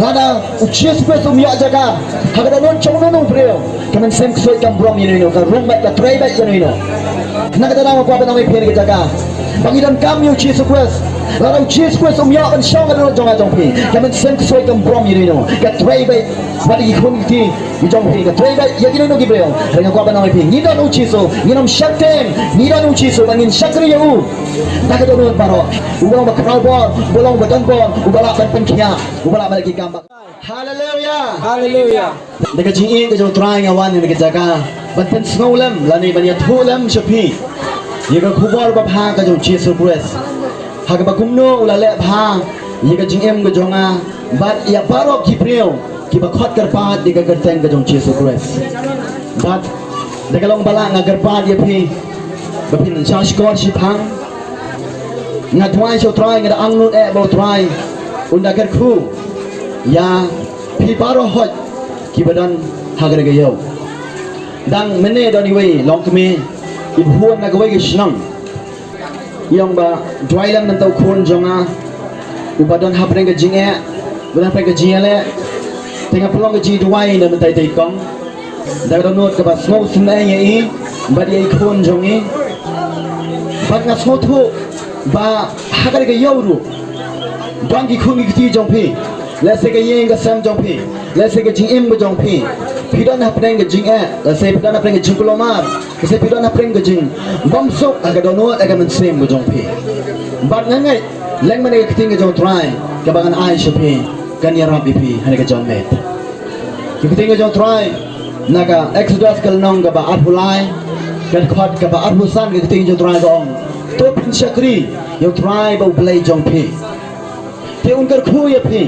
lada ucis pesum ya jaga hagada non chong non preo kaman sem ksoi kam brom yino ka room bat la tray bat yino nagada na ko ba na may pin jaga bangidan kam yu ucis pes lada ucis pes ya kan shong ada jong jong pi kaman sem ksoi kam brom yino ka tray bat badi khun ti jong pi ka tray bat yakino no gibreo renga ko ba na may pin ni don uciso ninom shakten ni don uciso bangin shakri yu nagada non paro ubang ba crowd ball bolong ba don ball ubala ban penkia ubala ba lagi gambak hallelujah Hallelujah. Dekat jingi ke jauh try ngawan dekat jaga. Banten snowlem, lani banyak thulam shapi. Jika kubur bapa ke jauh cheese surprise. Hak bakumno ulale bapa. Jika jingem ke jonga, bat ya barok kipreo. Kiba khot kerpat jika kerteng ke jauh cheese surprise. Bat dekat long balak ngagerpat ya pi. Bapin charge skor shipang. Ngadwai jauh try ngada angnut bau try. Unda kerku. Ya pi baro hot kibadan hagar gayo dang mene doni wei long keme ibhuan na gawai gisnang yang ba dwailam nan tau khon jonga ubadan hapreng ga jinge bulan preng ga jingele tenga pelong ga ji dwai na mentai tai kong da don not ka ba smau sunai ye ba di khon jongi bat nga smau thu ba hagar gayo ru dang gi khung gi ti jong pi let's say ke yeng ke sam jong pi let's say ke jing im ke jong pi pidon ha preng ke jing let's say pidon ha preng ke jing kolomar let's say pidon ha preng ke jing bom sok aga dono aga men sem ke jong pi bat ngai leng mane ke ting ke jong try ke bangan ai shopi kan ya rabi pi hane ke jong met ke ting ke jong try naga exodus kal nong ke ba apulai kan khot ke ba apusan ke ting jong try gong to pin shakri yo try ba play jong pi te unkar khu ya pi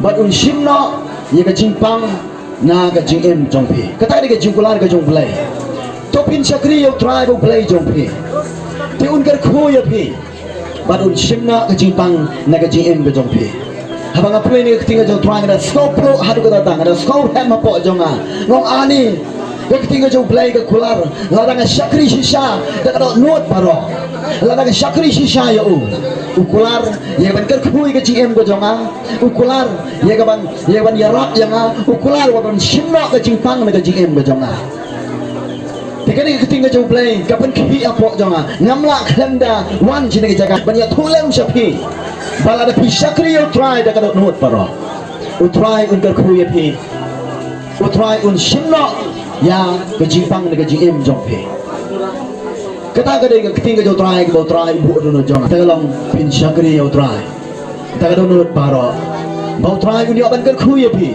bat un shimno ye ka jingpang na ka jingem jong pi kata ni ka jingkular ka jong play topin shakri yo tribe play jong pi te un kar khu ya pi bat un shimno ka jingpang na ka jingem ka jong pi habang apre ni ka tinga jong tribe na scope pro hadu ka datang na scope hem po jonga ngong ani ka tinga jong play ka kular ladang shakri shisha da ka not paro ladang shakri shisha yo ukular ye ban ker khui ke GM ko jonga ukular ye ban yarap yanga ukular wa ban shimno ke jingpang na ke GM ko jonga tikani ke tinga jong play kapan khi apo jonga ngamla khanda wan jine ke jaga ban ya thulem shapi bala da pi shakri yo try da ka not paro u try un ker khui pi u try un shimno ya ke jingpang na ke GM jong pe kata kadai ke tinggal jauh try ke bau try buat dulu jangan tolong pin shakri jauh try kita kadang nurut baro bau try unia ban ker khui pi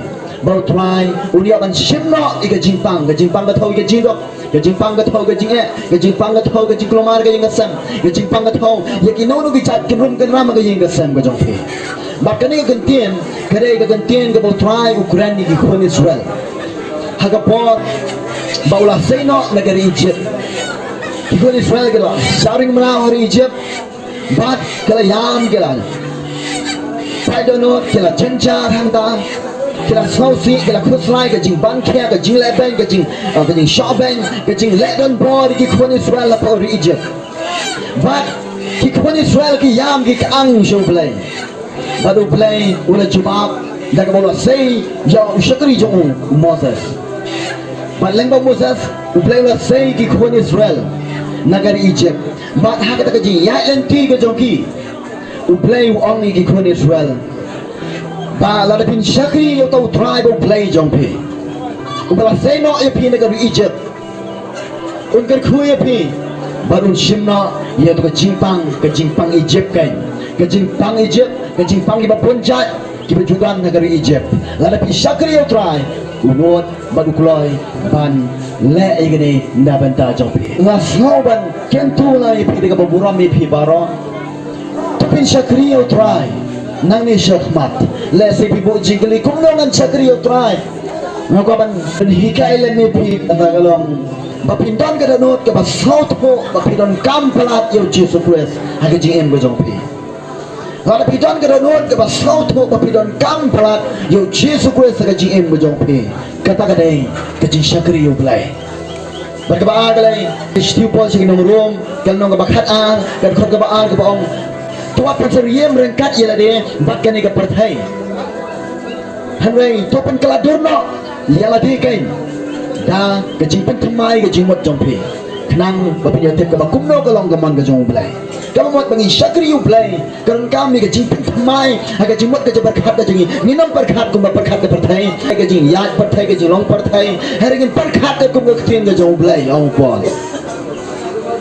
bau try unia ban shimno ika jingpang ke thau ke jingdok ke jingpang ke thau ke jinge ke jingpang ke thau ke jingklomar ke jingasam ke jingpang ke thau ye kinono ke chat ke rum ke ram ke jingasam ke jong pi makane ke gentien kadai ke gentien ke bau try ukuran ni ke khon Israel hagapor baula seino negara Egypt Ikut Israel kala, saring menang hari Egypt, bat kala yam kala, paidonot kala cencar hanta, kala sausi kala khusrai ke jing bankia ke jing leben ke jing shoben ke jing ledon board ikut Israel apa hari Egypt, bat ikut Israel ki yam ki ang show play, baru play ulah jubab, dah kemudian say jauh syakri jauh Moses, bat lembang Moses play ulah say ikut Israel. Negara Egypt, bat hak kata kaji, ya enti ke jongki, uplay only ke kun Israel. Ba ladapin shakri yo tau tribe uplay jongpi. Upala seno ya pi negara Egypt. Unkar ku ya pi, barun shimna ya tu ke jingpang Egypt kan, ke jingpang Egypt, ke jingpang iba punjat, kiba juga negara Egypt. Ladapin shakri yo tribe. Unut baru keluar ban le igni nabanta jompi ngasau ban kentu la ipi dega buram ipi baro tupin shakriyo try nang ni shakmat le se bibu jingli kumno nan shakriyo try ngako ban hikai le ipi tagalong bapindon kada not ke basau po bapindon kamplat yo Jesus Christ hage jing go jompi Kalau pidon kada not ke basau tu pidon kam pelat yo Jesus Christ ke GM bejong pe kata kadai ke jing syakri yo play berkebaan kalai istiupol sing nong room kal nong bakat an kan khot ke baan ke baong tua pasariem rengkat yela de bat kani ke perthai Henry tu pen keladur no ia lagi kain dah kecing pen kemai kecing mot jompi kenang bapaknya tep ke bakumno ke long gaman ke jong belai kamu mot bangi syakri you belai kerana kami kecing pen kemai agak kecing mot ke jabar khat ke jengi ninam perkhat kum perkhat ke perthai kecing yat perthai ke long perthai haringin perkhat ke kum ke tien ke jong belai ong pol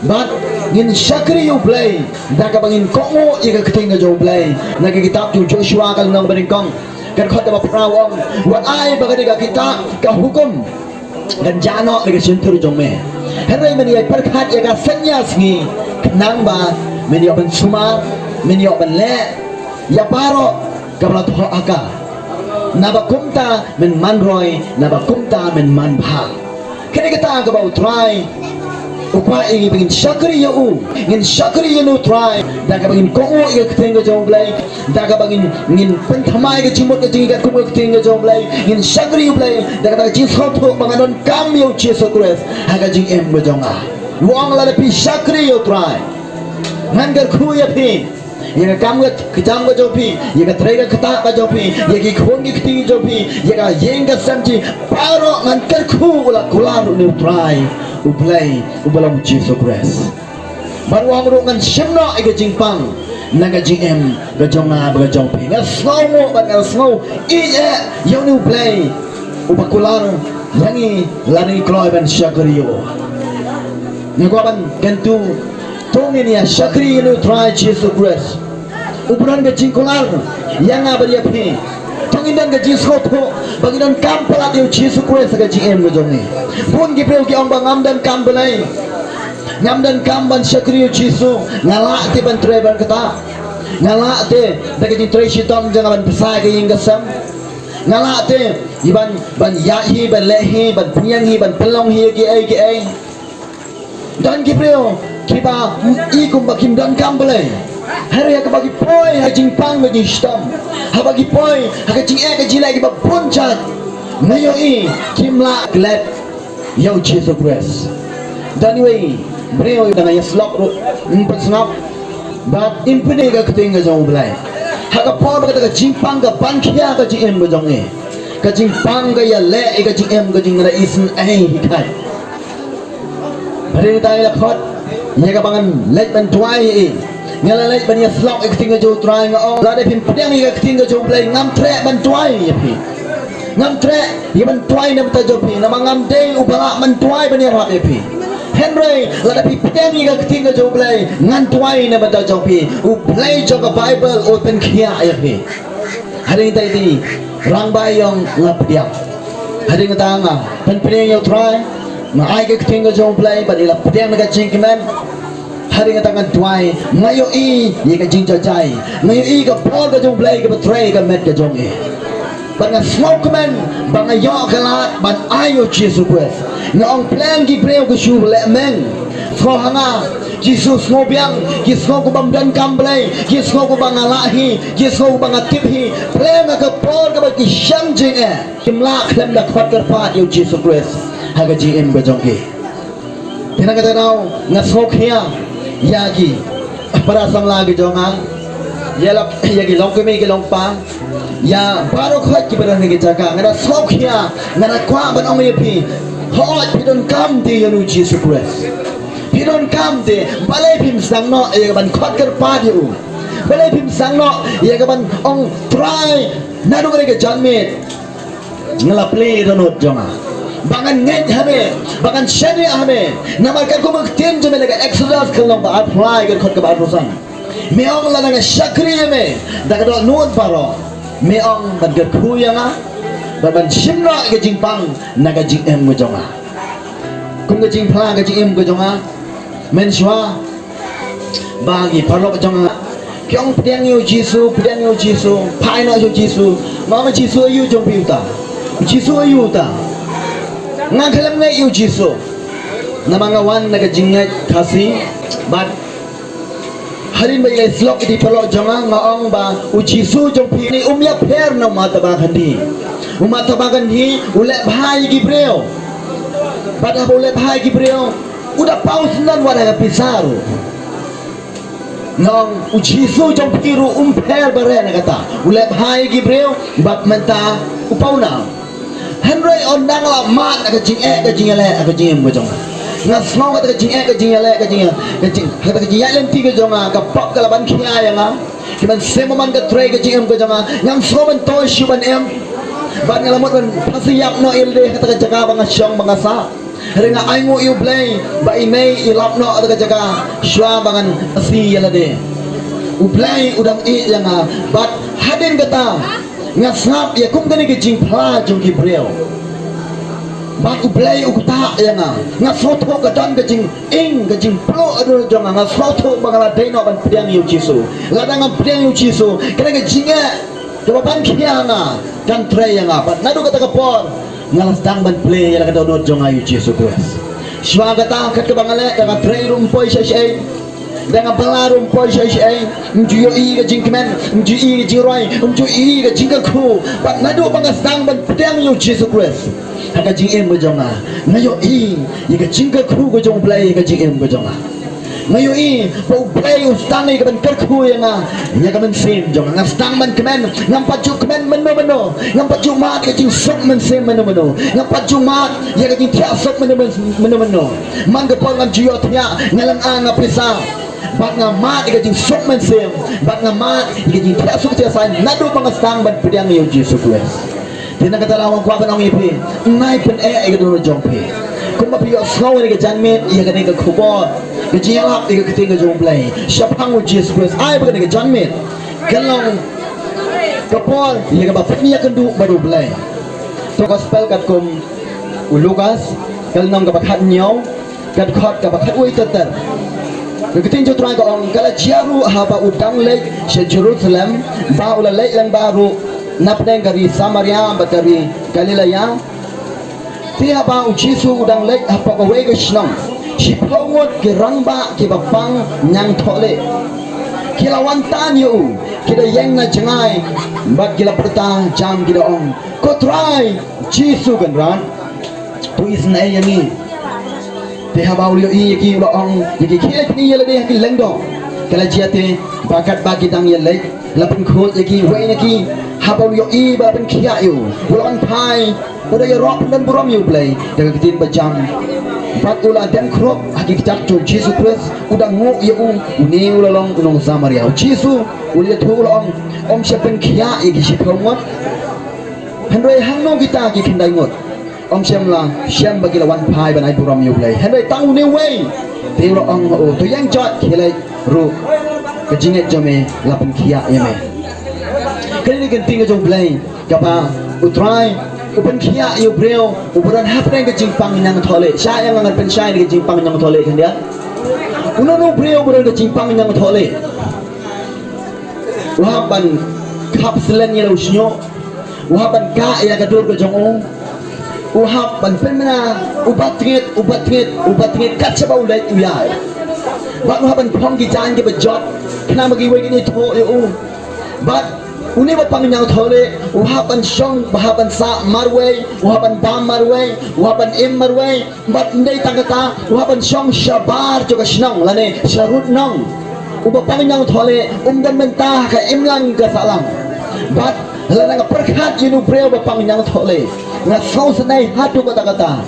but ngin syakri you belai dah ka bangin kongo ika keting ke jong belai nak kitab Joshua kalau nang beringkong kan kata bapa rawang buat ai bagadi kita ka hukum dan jano dengan sentur jome henry meni perkhat ya ka senya sngi kenang ba meni open suma meni open le ya paro kabla tho aka naba kumta men manroy naba kumta men manbha kene kita ka bau try upaya ini begin syakri ya ngin syakri ya nu try daga begin kongo ya ketenga jomblay daga begin ngin penthamai ke cimot ke jinga kum ke ketenga jomblay ngin syakri blay daga jing soto banganon kam yo cheso kres haga jing em bejonga luang la pi syakri yo try ngangar khu ya pi ya kam ke jam ke jopi ya trega kata ka jopi ya ki khon ki kti jopi ya yenga samji paro ngangar khu la kular nu try ublay ubalam Jesus Christ baru amrungan semno ega jingpang naga GM gajonga bagajong pinga slow bagal slow ije yonu play ubakular yangi lani kloy ban syakriyo nagwaban kentu tongin ya syakri nu try Jesus Christ ubran ga jingkular yang abariya phi Panginan gaji soto, panginan kampalat yung Jesus Christ sa gaji em gajongi. Pun gibril ki ang bangam dan kambalay, ngam dan kamban syakri yung Jesus, ngala ti ban treban kata, ngala ti dagiti tre shitom jangan ban pesai kayong gasam, ngala ti iban ban yahi ban lehi ban punyanghi ban pelonghi ki ay. Dan gibril kiba ikum bakim dan kambalay. Hari yang bagi poi hajing pang bagi stom, habagi poi hajing hajing lagi berpuncat, mayoi kimla glad yau Jesus Christ. Dan ini beliau dengan yang selok empat senap, but impune ga ketinggal jauh belai. Haga poi berkata hajing pang ga bangkia hajing em berjonge, hajing pang ga ya le hajing em hajing ada isin hikai. Hari ini tanya lekot, nyaga bangan let bantuai ngalalai bania slok ek tinga jo try nga ong lade pin pedang ek tinga jo play ngam tre ban tuai ya pi ngam tre ye ban tuai na ta jo pi na ngam dei ubala man tuai bania ha ya pi henry lade pi pedang ek tinga jo play ngan tuai na ba ta jo pi u play jo ka bible open kia ya pi hari tai di rang bai yong ngap dia hari ngata nga pen pedang yo try ma ai ek tinga jo play ba ila pedang na ka jingman hari ngatangan tuai ngayo i ye ka jing jai ngayo i ka pol ka jong play ka betray ka met ka jong e banga smoke man banga yo ka la ban ayo Jesus Christ nga ong plan gi preo ka shu le men fro hanga Jesus ngobiang gisko ko bam dan kamblay gisko ko banga lahi gisko ko banga tiphi plan ka pol ka ba ki sham jing e kimla klem da khotter pat yo Jesus Christ haga GM ka jong e tinagata naw nga smoke hiya yagi para sang lagi jonga yelok yagi long kemi long pa ya baru khot ki badan ngi jaga ngara sokhia ngara kwa ban ong yepi hot pidon kam di yanu Jesus Christ pidon kam de balai pim sang no e ban khot ker pa diu balai pim sang no ye ka ban ong try nadu ngare ke janmet ngala play ronot jonga bangan ngej hame bangan shani hame namarkan ko magtin jame laga exodus kalong ba apply gar khot ka ba rosan meong la naga shakri me daga do nuot paro meong ban gar khuya nga ban shimno ga jingpang naga jing em go jonga kum ga jing phla ga jing em go jonga men shwa bagi paro ga jonga kyong pdang yo jisu phai no yo jisu mama jisu yu jong piuta jisu yu ta ngang kalam ngai yu jisu namanga wan naga jingai kasi but harin ba ilai slok di palo jonga ngaong ba u jisu jong pi ni umya per na mata ba khandi umata ba khandi ule bhai gibreo pada ule bhai gibreo udah paus nan wada pisaru Nong ujisu jong piru per bare na kata ulep hai gibreo bat menta upauna Henry on dang la mat ka jing ka jing le ka jing mo jong nga smau ka jing ka jing le ka jing ka jing ya len ti ka jong ka pop ka laban khia ya nga kiman semo man ka tray ka jing ko jong ngam so man to shu ban em bat nga lamot man pasiyap no ilde ka jaga bang syong mga sa Ringa aingu iu play ba imei ilap no ada jaga shwa bangan asi yala de uplay udang I yang but hadin kata ngasap ya kum gani ke jing pla jong ki breo but uplay ukuta yang ngasoto ka dan ke jing ing ke jing pro adu jong ngasoto bangala de no ban priang yu chisu ladang priang yu chisu kena ke jinga coba ban kianga kan tray yang but nadu kata kapor ngalas dang ban play yang kata donot jong ayu Yesus Kristus. Shwa kata kat bangale dengan tray rumpoi syai dengan bala rumpoi syai mjuyo I ke jingkemen mjuyo I ke jingroi mjuyo I ke jingkaku bat nadu bangas dang ban pedang yu Yesus Kristus. Haka jingem jong ngayo I ke jingkaku ko jong play ke jingem jong ngayo I bau play ustani ke ban kerku yang nya ke men sim jong ngastang ban kemen ngam paju kemen meno ngam paju mat ke jing sok men sim meno ngam paju mat ya ke jing tia sok meno man ke pon ngam jiyo tia ngalang ang aprisa bat ngam mat ke jing sok men sim bat ngam mat ke jing tia sok tia sai nadu pangastang ban pedang yu Yesus Kristus dina kata lawang kwa ban ong ipi nai pen ke do jong pe kuma piyo slow ni ke janmet ya ke ke khubor ke jialap ke keting ke jong play syapang u Yesus Kristus ai bukan ke janmet kalong kapol ya ke bapak ni akan du baru play to gospel kat kum Lukas kalong ke bakat nyau kat khot ke bakat ui teter ke keting jo trai ko ong kala jiaru haba udang lek se Jerusalem ba ula lek lang baru napdeng kari Samaria batari Galilea Tia ba ujisu udang lek apa kawe ke shnong si plongot ke rangba ke bapang nyang thole kilawan tan yu kita yang na jengai bat kila perta jam kita ong ko try jisu kan ran tu isna yani tia ba ulio I ki lo ong yaki kile ni yele de ki lengdo kala jiate bakat ba kitang yelek lapin khot yaki we yaki haba ulio I ba pen khia yu bulan pai udah ya rock dan buram you play dengan ketin bajang bat ula dan krop hakikat tu Yesus Kristus udah nguk ya uni ulalong unong Samaria Yesus ulia tu ulang om siapen kia iki sipomot hendai hangno kita ki kendai ngot om siamla siam bagi lawan pai banai buram you play hendai tang uni way te ulang o tu yang jot khilai ru kejinget jome lapen kia ya me kali ni genting jong play kapa utrai upan kia yu breo upan hapren ke jingpang yang thole sya yang ngan pen sya ke jingpang yang thole kan dia unono breo buran ke jingpang yang thole wahaban kapselen ya usnyo wahaban ka ya gadur ke jong wahaban pen mana ubatngit kat sebau lek uyai bat wahaban phong ki jan ke bejot kena bagi we ni tho yu bat uni bapang nyang thole uhapan shong bahapan sa marway uhapan bam marway uhapan im marway bat ndai tangata uhapan shong shabar joka shnong lane sharut nong ubapang nyang thole umdan mentah ka imlang ka salang bat lana ka perkhat yunu breo bapang nyang thole nga sau sanai hatu kata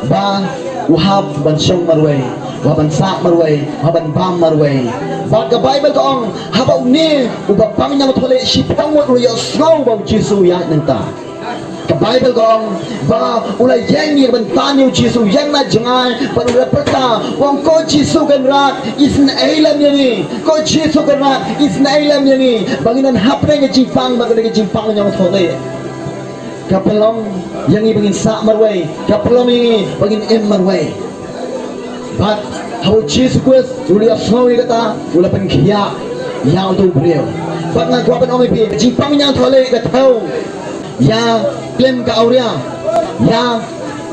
ba uhap ban shong marway uhapan sa marway uhapan bam marway Baga Bible ko ang habaw ni ubapang niyang thole sipangwat uya slow bang Jesu ya nanta. Ka Bible ko ang ba ulay yang ni bantan ni Jesu yang na jangai panula perta wang ko Jesu kan rat isna ailam yani ko Jesu kan rat isna ailam yani banginan hapre ng jingpang baga ng jingpang niyang thole. Kapelong yang i bangin sa marway kapelong yang i bangin im marway. But how Jesus Christ ulia slow kata ula pen khia yang tu beliau bat ngan kwa pen ong pi jingpang yang thole ka thau ya klem ka auria ya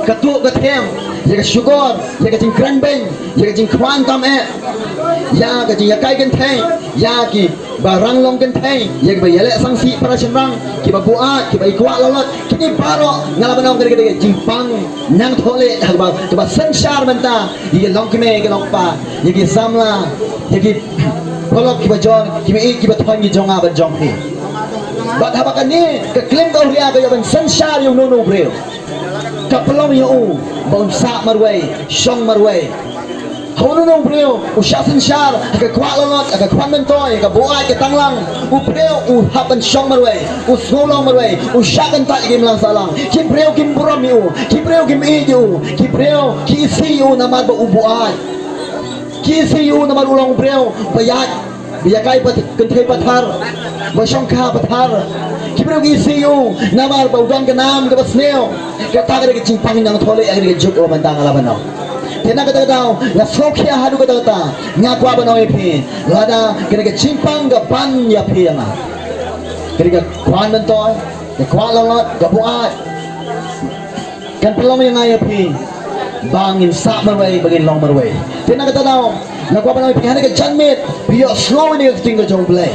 katu ka them ya ka sugar ya ka jing kran beng ya ka jing kwan tam ya ka jing ya kai kan thai ya ki barang long kan thai ya ka yele sang si para semrang ki ba buat ki ba ikwa lolot kini paro ngala banong gede jingpang yang thole ka ba sanshar menta ye long kime ke long pa ye ki samla ye ki kalau kita John kita tuan kita jong apa jong ni bat habakan ni ke klaim kau ria ke yang sensar yang nono bro ke pelong yang bau sak marway song marway hau nono bro usah sensar ke kuat lolot ke kuat mentoy ke buai ke tanglang bro haban song marway usngolong marway usah kan tak game lang salang ki bro kim buram you ki bro kim iu ki bro ki si you nama ba ubuai ki si you nama ulong bro bayat biya kai pat kenthai pathar ba shongkha pathar kibro gi siu namar ba udang ke nam ke basneo ke ta ke chimpang nang thole ag ke juk o bantang ala bano tena kata tau na sokhia hadu kata ta nya kwa bano phi lada ke chimpang ga ban ya phi ma ke kwan ban toy ke kwa lolot ga buat kan pelom yang ai phi bangin sa marway bagin long marway tena kata tau na kwa bano phi hane ke janmit biyo slow ni ke tinggal jong play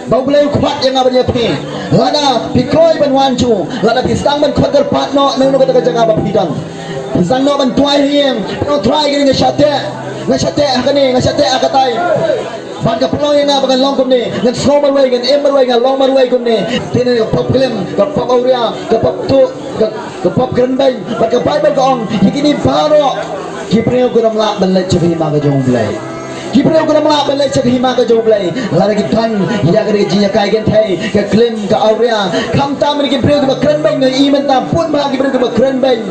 bau play kuat yang abanya phi lada pikoi ban wanju lada pisang ban khotar pat no nang no kata jaga ba pidang pisang no ban tuai hiem no try gini ngasate hakani ngasate akatai ban ka pelong yang abagan long kum ni ngan slow marway ngan em marway ngan long marway kum ni tena ka pop klem ka pop auria ka pop tu ka pop grandbang ban ka bible ka ong hikini paro kipreo guram la ban le chabi ma ka jong play kipreo guram la ban le chabi ma ka jong play la gi tan ya ga ji ya kai gen thai ka klem ka auria kham ta mi kipreo ka grandbang ngai i man ta pun ma kipreo ka grandbang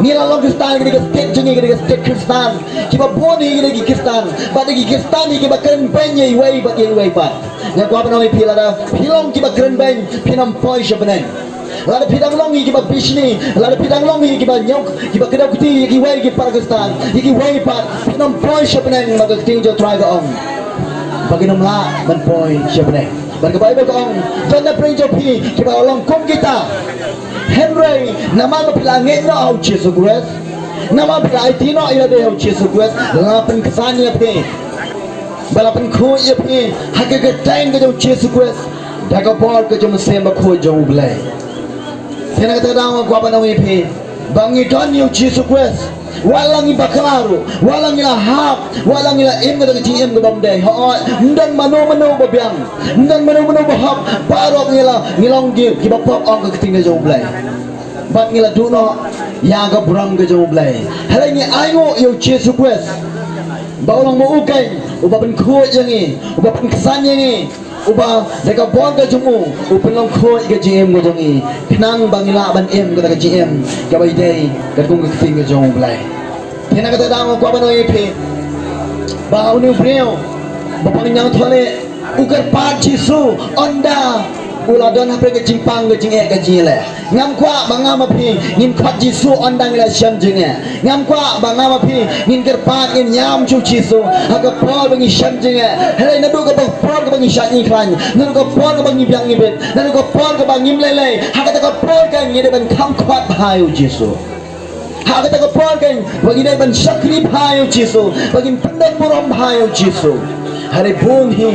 ni la long kristan ga state jingi ga state kristan ki ba boni ga gi kristan ba gi kristan ni ki ba grandbang ye wei ba ye wei ba ya kwa ba no pi la da pilong ki ba grandbang pinam poi shabanen lada pidang longi ki ba bishni lada pidang longi ki ba nyok ki ba kedau kuti ki wei ki Pakistan ki wei pat pinam poi shapneng ma ting jo try ga ong baginom la ban poi shapneng ban ka bible ga ong don na pring jo pi ki ba long kom kita Henry nama ma pilange no au Jesus Christ nama pilai tino ila de au Jesus Christ la pen kesan ya pi balapan khu ya pi hake ke tang ga jo Jesus Christ da ka bor ka jo sem ba khu jo blai tena kata dawa kwa bana wipi bangi don you Jesus Christ walang iba klaro walang ila hap walang ila im kata GM ke bamde ho ndang mano babiang ndang mano bahap parok ngilong ki bapop ong ke tinggal jauh blai bat ngila duno ya ga brang ke jauh blai halai ni ayo you Jesus Christ baulang mo ukay uba ben khu yangi uba ben kesan yangi uba deka bon ka jumu upelong khoi ka GM go jongi knang bangila ban em ka GM ka bai dei ka kung ka ting ka jong blai thena ka ta ko ba no ipe ba unu breo ba pang nyang thole ukar pa jisu onda ula don hapre ka jimpang ka jinge ka jile ngam kwa banga ma phi nin khat jisu ondang la sham jinge ngam kwa banga ma phi nin ker pa in nyam chu jisu aga pol bangi sham jinge hele na du ka pol ka bangi shat ni klan na du ka pol ka bangi byang ni bet na du ka pol ka bangi lele haga ta ka pol ka ni de ban kham khwat bhayu jisu haga ta ka pol ka bangi de ban shakri bhayu jisu bangi pandan muram bhayu jisu hare bung hi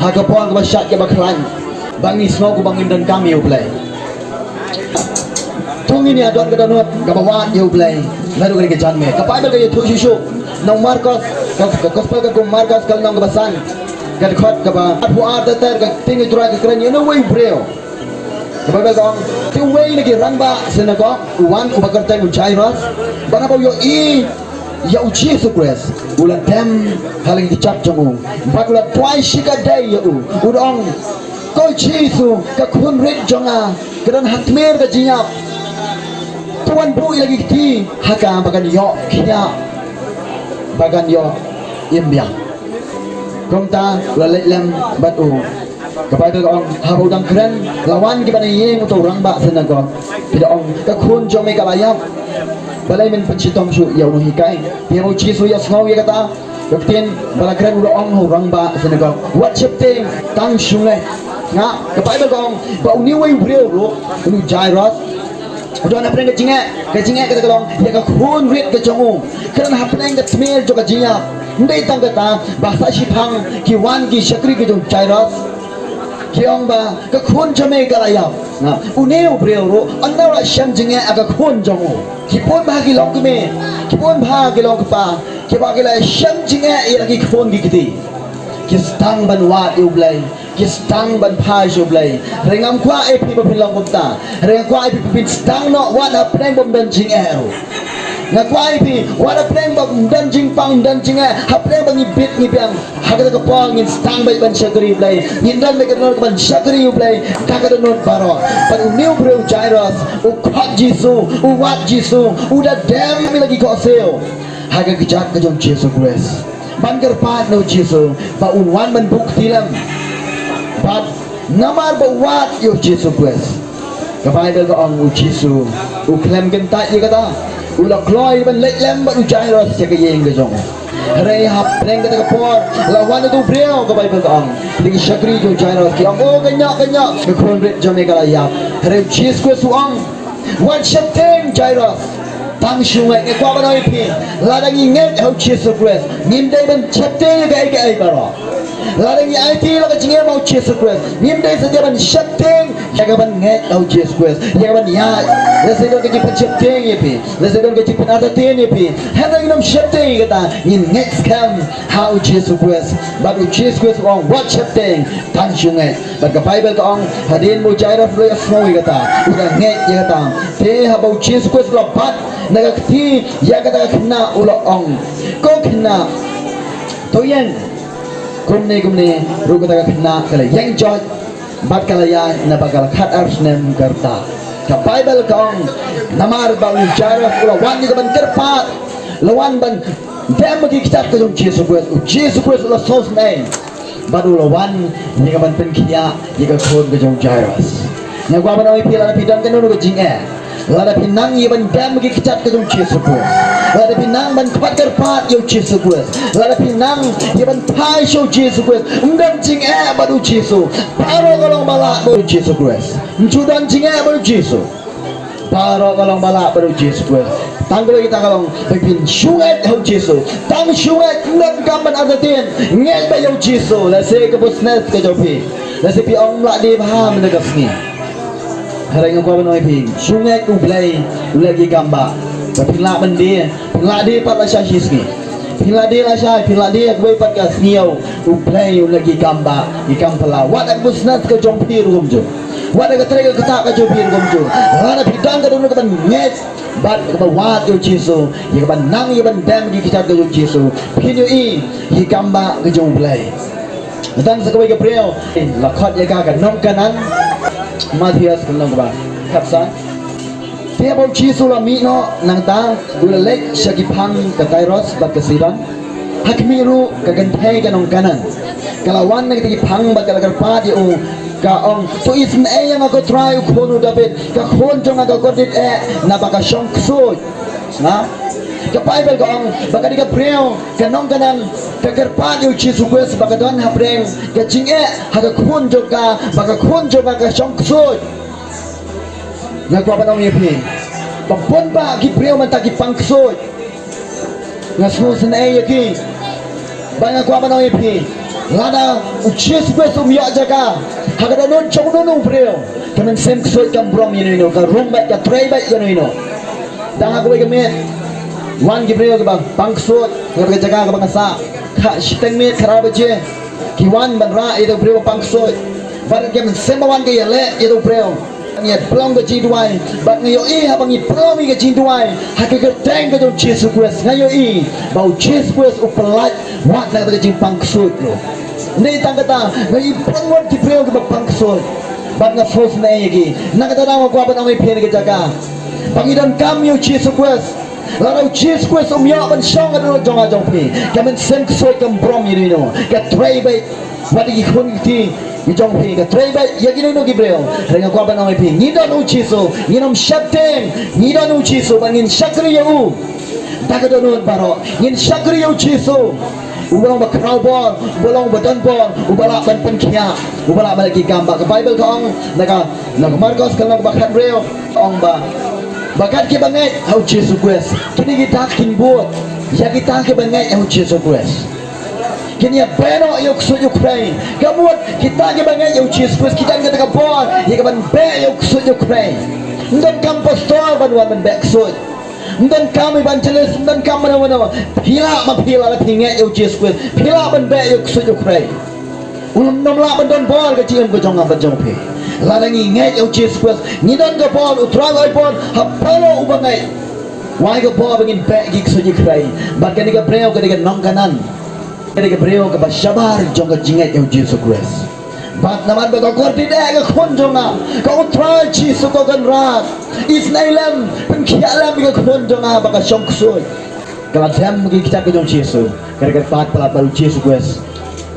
haga pol ka shat ka baklan bangi snow ko bangin dan kami ublay tungi ni adon kada not gabawat you ublay lalu kali ke janme kapai ba kay thu shishu nang marcos gospel ka marcos kal nang gabasan kad khot ka ba pu ata ter ka ting itra ka kran you know way breo kapai ba gong ti way ni ki rang ba sinago wan ubakar tay unchai ras bana ba yo I ya uchi sukres ulan tem haling dicap jamu bakulat twai shika day ya udong kau cisu ke kun rit jonga kedan hatmer ke jinyap tuan bu lagi ti haka bagan yo kinya bagan yo imbiang komta lalet lem batu kepada orang habudang keren lawan kita ni yang untuk orang bak senago tidak orang ke kun jome ke bayap balai men pencitom su ya uno hikai dia mau cisu ya semau ya kata Doktin balakran udah orang ba senago what chipting tang sungai nga kepada gong bau ni wei breu ro nu jairos udah na preng ke jinge kata kalong ya ka khun rit ke jongu kan hapneng ke smell jo ka jinya ndai tang kata bahasa sipang ki wan ki shakri ke jong jairos kiong ba ka khun jome ka layap nga uneu breu ro anda ra sham jinge aga khun jongu ki pon ba ki long ki pon ba ki long pa ki ba ki la sham jinge ya ki khun ki kiti kistang ban wat ublay kistang ban phai ublay rengam kwa epi bapilong bumta rengam kwa epi pin stang no wat ha preng bom dan jing ero nga kwa epi wat ha preng bom dan jing pang dan jing ha preng bang ibit ni piang ha ka ka pong in stang bai ban shakri ublay in dan bai ka ban shakri ublay ka ka non baro pan uniu breu jairos u khot jisu u wat jisu u da dem mi lagi ko seo ha ka kijak ka jong Jesus Christ ban gerpat no Jesus ba unwan ban bukti lam but namar ba wat yo Jesus Christ ka Bible ko ang Jesus u klem genta ye kata ula kloy ban lem ba u jairos se ka yeng ka jong Hare hap neng kata kapor lawan itu beliau ke Bible ko ang ding shakri jo jairos ki ang oh kanya ke konrit jome kala yap hare Jesus Christ ang one shapting jairos tang shungai ke kwa banoi pi ladang inget how Jesus Christ nim dai ban shapting ke ai baro ladang IT lo ka jinge mau Jesus Christ nim dai saja ban shapting jaga ban nget how Jesus Christ jaga ban ya lese don ke jipan shapting ye pi lese don ke jipan ada ten ye pi hadang nam shapting kata in next come how Jesus Christ baru Jesus Christ on what shapting tang shungai but ke Bible ko ang hadin mo jaira flo asmo kata udah nget ye kata te habau Jesus Christ lo bat nagakti ya kata kena ulo ong ko kena toyen kumne rugo kata kena kala yang jot bat kala ya na bagala khat arsnem karta ka Bible kong namar ba ucara ulo wan ni ban terpat lawan ban dem gi kitab ko Jesus Christ ulo sos name baru lawan ni ban pen kia ni ka khon ko jong jairus na gwa ban oi pila pidan kan no jing lada pinang ye ban dam gi kicat ke jong Jesus Christ lada pinang ban kpat kerpat yo Jesus Christ lada pinang ye ban pai show Jesus Christ undang jing baru Jesus paro kolong bala baru Jesus Christ mjudan jing baru Jesus paro kolong bala baru Jesus Christ tanggul kita kolong pin sungai ho Jesus tang sungai undang kaman ada tin ngel ba yo Jesus la se ke busnes ke jopi la se pi ong la di paham dekat sini hari yang kau menoi ping sungai ublay lagi gamba pila bandi pila di pat la syahi sini pila di la syahi pila di gue pat ka sniau ublay lagi gamba ikam pala wat ak busnas ke jompi rum jo wat ak trega ke tak ke jompi rum jo lana bidang ke dulu ke net bat ke wat yo jisu ye ke nang ye ban dam di kita ke yo jisu pinyo i hi gamba ke jom ublay dan sekali ke priau la khot ye ka nong kanan Matias kenang ba kapsa dia bau jisu la mi no nang ta ula lek shagi phang ka kairos bat ka siban hakmiru ka ganthai ka nong kanan kalawan na ki phang ba kala karpa di o ka ong to isn e yang ako try khonu david ka khon jong ka godit na ba ka shong kso na ka Bible ko ang baka di ka preo ka nong kanan ka karpa di o jisu Christ baka don ha preng ka jing ha ka khon jong ka baka khon jong ka shong kso nagwa pa nang yepi papon ba ki preo man ta ki pangkso ngasmo sen e yaki ba nagwa pa nang yepi lada o jisu Christ umya jaga ha ka non chong no preo kamen sem kso kam brom yino ka rumbat ka tray bat yino dang ako ba gamet wan gibreo ke bang pangsut ke jaga ke bangsa kha shiteng me kharab je ki wan ban ra itu breo pangsut ban ke sembawan ke yele itu breo ni plong ke jidwai bat ngayo i ha bang i plomi ke jidwai ha ke teng ke jong Jesus Christ ngayo i bau Jesus Christ upelat wat na ke jing pangsut lo ni tang kata ngai plong ki breo ke pangsut bat nga sos na yegi na kata na ko ban ngai phen ke jaga pangidan kam yo Jesus Christ lalu Jesus Christ umya ban shong ado jong ajong pi kamen sem ksoi kam brom yino ka tray bai wadi khun ti jong pi ka tray bai yagino no gibreo renga ko ban oi pi ni don u Jesus yinom shapten ni don u Jesus bangin shakri yu dagadon baro yin shakri yu Jesus ubalong ba kraw ball ubalong ba don ball ubala ban penkia ubala ba lagi gamba ka Bible ko ang naga Marcos kan ba khabreo ong ba bakat ke bangai au Jesus Christ kini kita kin buat ya kita ke bangai au Jesus Christ kini beno yok su Ukraine kamuat kita ke bangai au Jesus Christ kita kata kapor ya ke ban be yok su Ukraine ndon kam pastor ban wan ban back su dan kami banjelis dan kami mana pila ma pila la pingat yo Jesus Christ pila ban be yo suju krai ulam nom la ban don bol ke chim ko jong ban jong pe la ngi ngai yo Jesus Christ ni don ko bol utra oi bol hapalo ubangai wai ko bol bangin be gi suju krai bat kan ga preo ka ga nong kanan ka ga preo ka ba shabar jong ka jingat yo Jesus Christ bat naman ba ko tidak ka kon jonga ka utra Jesus ko kan rat is nailam pengkialam ka kon jonga ba ka syong kusoi kalau jam mungkin kita ke jong Jesus gara-gara pat pala baru Jesus Christ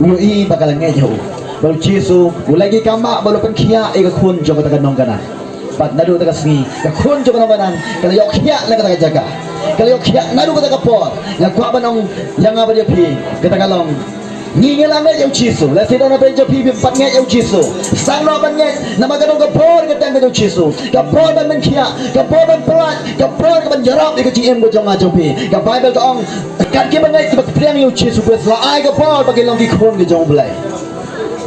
ulo i bakal ngejo baru Jesus ulagi kama baru pengkia ka kon jong ka nong kana pat nadu ta kasni ka kon jong naman kalau yok kia na ka jaga kalau yok kia nadu ka por la kwa banong yang apa dia pi kata kalong ni ngelang yo Jesus la sida na ben jo pi pat nge yo Jesus sang no ban nge na maganong ka por ka tang yo Jesus ka por ban men kia ka por ban pelat ka por ban jarap ka GM ko jong ajong pi ka Bible ka ong kat ki ban nge ka priang yo Jesus ko la ai ka por ba ki long ki khon ki jong blai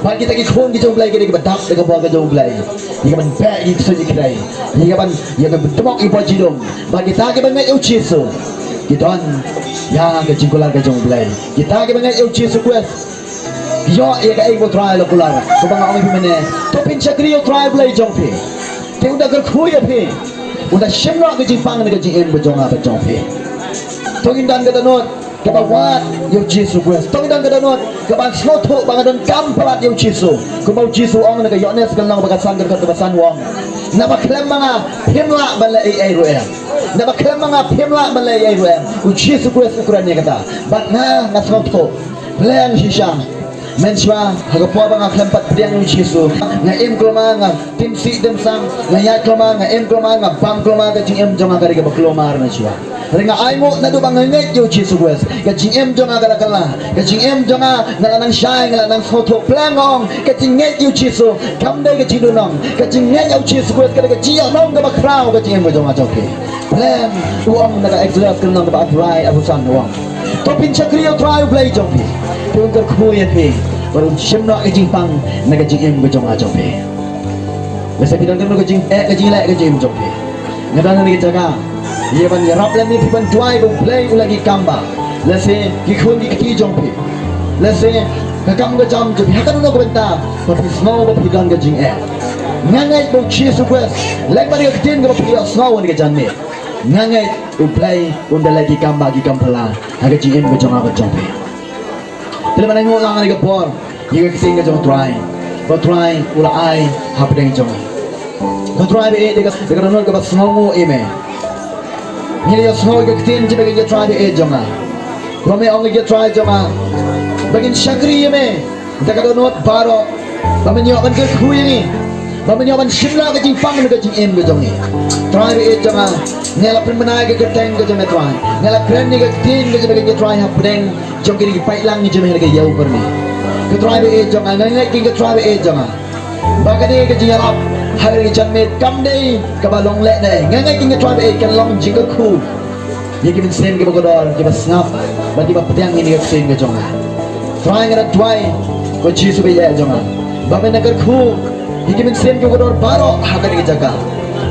ba kita ki khon ki jong blai ki ba dap ka por ka jong blai ni ka ban ba ki so ji krai ni ka ban ya ka tumok i po ji dong ba kita ki ban nge yo Jesus kita ya ke cingkular ke jong blai kita ke bangai eu Jesus Christ yo ya ke ei bo try lo kular ko bang ong pi mane to pin chakri yo try blai jong pi te unda gar khu ya pi unda shimno ke jing pang ne ke jing en bo jong a ba jong pi to indan ke danot ke ba wat yo Jesus Christ to indan ke danot ke ban sno tho bang dan kam palat yo Jesus ko ba Jesus ong ne ke yo ne sekal nang ba sang ke ba san wong na ba klem mga himla ban la ei ro ya na bakal mga pimla malay ay ruem uji sukues ukuran niya kata bat na nasonto plan sisang menswa hagapo ba nga klempat priang yung Jesu nga im kloma nga timsi dem sang nga yat kloma nga im kloma nga bang kloma ka jing im jonga ka riga baklomar na siya ringa ay mo na dubang ngit yung Jesu Christ ka jing im jonga ka lakala ka jing im jonga nga lanang siyay nga lanang soto plangong ka jing ngit yung Jesu kamday ka jidunong ka jing ngit yung Jesu Christ ka jiya nong ka bakraw ka jing im jonga joki plan uang naka-exert ka nang ba-atry abusan uang to pincha kriyo try play joki tuwag ka kuya pi baru shimno ke jing pang na ke jing im ke jong a jong pe lesa bidang kan ke jing ke jing lai ke jing jong pe ngadan ni jaga ye ban yarap le ni pipan tuai bo play ulagi kamba lese ki khon ki ki jong pe lese ka kam ke jam jong hakan no ko benta tapi snow bo bidang ke jing ngangai bo Jesus Christ lek bari ke tin ke bo snow ni ke jan me ngangai bo play unda lagi kamba ki kampala ha ke jing im ke jong a jong pe Tila man mo lang ang por, yung kising ka jong try ula ay hapdeng jong. Kung try be de ka ronol ka ba snow mo ime. Nili yung snow ka kitin jibe ka try be jong. Kome ong ka try jong. Bagin shakri ime. Da ka ronot baro. Bamanyo ban ka kuya ni. Bamanyo ban shimla ka jing pang ka jing em ka jong ni. Try be jong. Nela permanai ka teng ka jong try. Nela kren ni ka kitin ka jibe ka try hapdeng jong kini pai lang ni jom harga yau perni ke try be jong ngai king ke try be jong baga de ke jinga lap harga chan me kam dei ka balong le dei ngai king ke try be kan long jing ke khu ye ki min sen ke bogodor ke basngap ba di ba ptiang ini ke sen ke jong try ngara try ko jisu be ya jong ba me nagar khu ye ki min sen ke bogodor baro haga ke jaga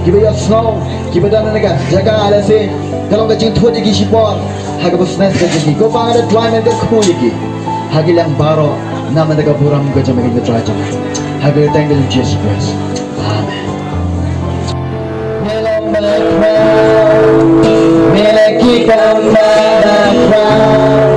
ki be ya snow ki be dana naga jaga ala se kalau ka jing thoji ki sipor haga busnes ka jigi ko pang ada try men ka khu yiki hagi lang baro na man daga buram ka jama ka try jama haga thank you Jesus Christ amen melong melek meleki kamba da